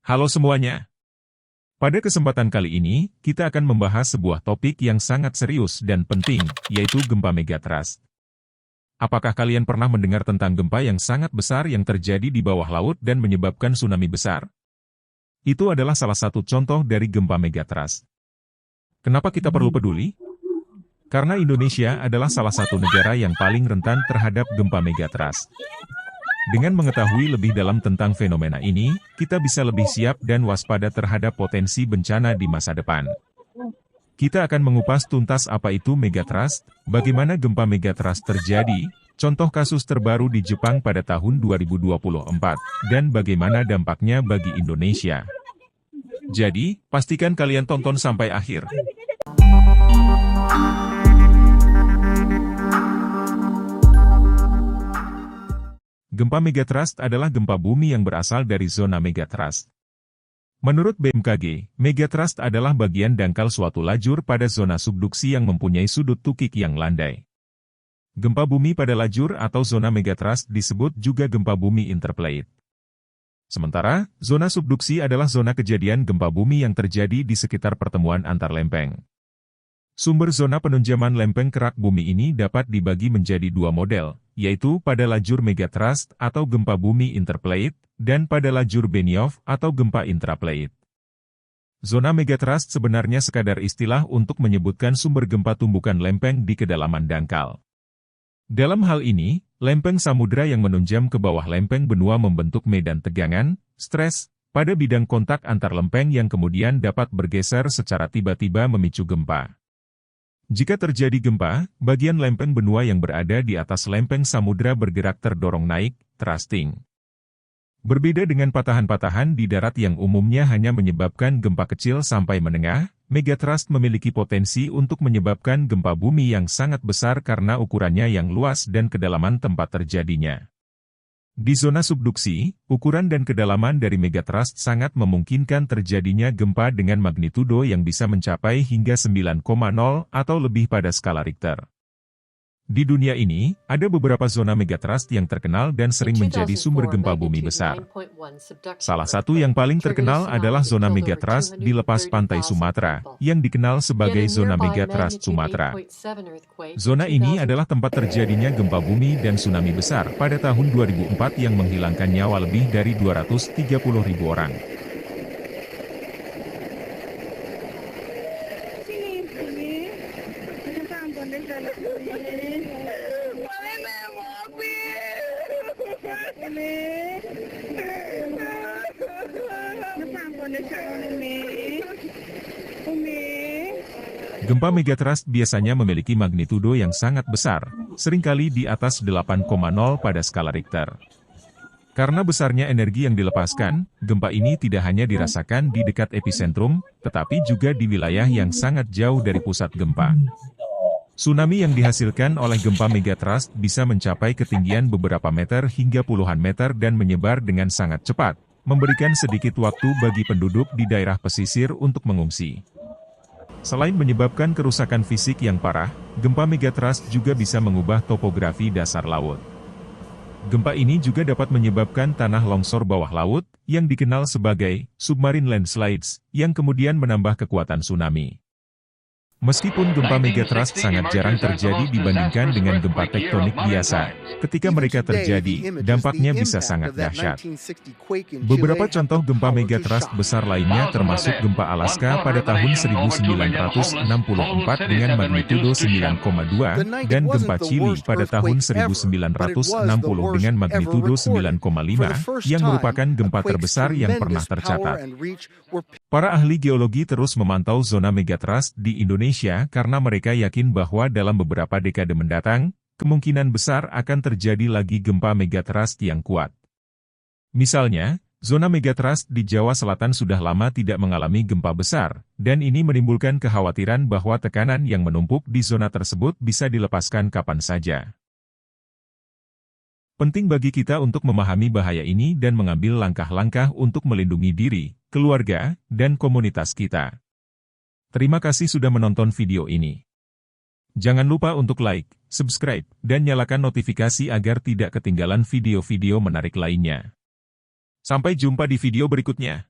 Halo semuanya. Pada kesempatan kali ini, kita akan membahas sebuah topik yang sangat serius dan penting, yaitu gempa megatrust. Apakah kalian pernah mendengar tentang gempa yang sangat besar yang terjadi di bawah laut dan menyebabkan tsunami besar? Itu adalah salah satu contoh dari gempa megatrust. Kenapa kita perlu peduli? Karena Indonesia adalah salah satu negara yang paling rentan terhadap gempa megatrust. Dengan mengetahui lebih dalam tentang fenomena ini, kita bisa lebih siap dan waspada terhadap potensi bencana di masa depan. Kita akan mengupas tuntas apa itu megatrust, bagaimana gempa megatrust terjadi, contoh kasus terbaru di Jepang pada tahun 2024, dan bagaimana dampaknya bagi Indonesia. Jadi, pastikan kalian tonton sampai akhir. Gempa megatrust adalah gempa bumi yang berasal dari zona megatrust. Menurut BMKG, megatrust adalah bagian dangkal suatu lajur pada zona subduksi yang mempunyai sudut tukik yang landai. Gempa bumi pada lajur atau zona megatrust disebut juga gempa bumi interplate. Sementara, zona subduksi adalah zona kejadian gempa bumi yang terjadi di sekitar pertemuan antar lempeng. Sumber zona penunjaman lempeng kerak bumi ini dapat dibagi menjadi dua model, yaitu pada lajur megatrust atau gempa bumi interplate, dan pada lajur Benioff atau gempa intraplate. Zona megatrust sebenarnya sekadar istilah untuk menyebutkan sumber gempa tumbukan lempeng di kedalaman dangkal. Dalam hal ini, lempeng samudra yang menunjam ke bawah lempeng benua membentuk medan tegangan, stres, pada bidang kontak antar lempeng yang kemudian dapat bergeser secara tiba-tiba memicu gempa. Jika terjadi gempa, bagian lempeng benua yang berada di atas lempeng samudra bergerak terdorong naik, thrusting. Berbeda dengan patahan-patahan di darat yang umumnya hanya menyebabkan gempa kecil sampai menengah, megatrust memiliki potensi untuk menyebabkan gempa bumi yang sangat besar karena ukurannya yang luas dan kedalaman tempat terjadinya. Di zona subduksi, ukuran dan kedalaman dari megatrust sangat memungkinkan terjadinya gempa dengan magnitudo yang bisa mencapai hingga 9,0 atau lebih pada skala Richter. Di dunia ini, ada beberapa zona megatrust yang terkenal dan sering menjadi sumber gempa bumi besar. Salah satu yang paling terkenal adalah zona megatrust di lepas pantai Sumatera, yang dikenal sebagai zona megatrust Sumatera. Zona ini adalah tempat terjadinya gempa bumi dan tsunami besar pada tahun 2004 yang menghilangkan nyawa lebih dari 230.000 orang. Gempa megatrust biasanya memiliki magnitudo yang sangat besar, seringkali di atas 8,0 pada skala Richter. Karena besarnya energi yang dilepaskan, gempa ini tidak hanya dirasakan di dekat epicentrum, tetapi juga di wilayah yang sangat jauh dari pusat gempa. Tsunami yang dihasilkan oleh gempa megatrust bisa mencapai ketinggian beberapa meter hingga puluhan meter dan menyebar dengan sangat cepat, memberikan sedikit waktu bagi penduduk di daerah pesisir untuk mengungsi. Selain menyebabkan kerusakan fisik yang parah, gempa megatrust juga bisa mengubah topografi dasar laut. Gempa ini juga dapat menyebabkan tanah longsor bawah laut, yang dikenal sebagai submarine landslides, yang kemudian menambah kekuatan tsunami. Meskipun gempa megatrust sangat jarang terjadi dibandingkan dengan gempa tektonik biasa, ketika mereka terjadi, dampaknya bisa sangat dahsyat. Beberapa contoh gempa megatrust besar lainnya termasuk gempa Alaska pada tahun 1964 dengan magnitudo 9,2, dan gempa Chili pada tahun 1960 dengan magnitudo 9,5, yang merupakan gempa terbesar yang pernah tercatat. Para ahli geologi terus memantau zona megatrust di Indonesia karena mereka yakin bahwa dalam beberapa dekade mendatang, kemungkinan besar akan terjadi lagi gempa megatrust yang kuat. Misalnya, zona megatrust di Jawa Selatan sudah lama tidak mengalami gempa besar, dan ini menimbulkan kekhawatiran bahwa tekanan yang menumpuk di zona tersebut bisa dilepaskan kapan saja. Penting bagi kita untuk memahami bahaya ini dan mengambil langkah-langkah untuk melindungi diri, keluarga, dan komunitas kita. Terima kasih sudah menonton video ini. Jangan lupa untuk like, subscribe, dan nyalakan notifikasi agar tidak ketinggalan video-video menarik lainnya. Sampai jumpa di video berikutnya.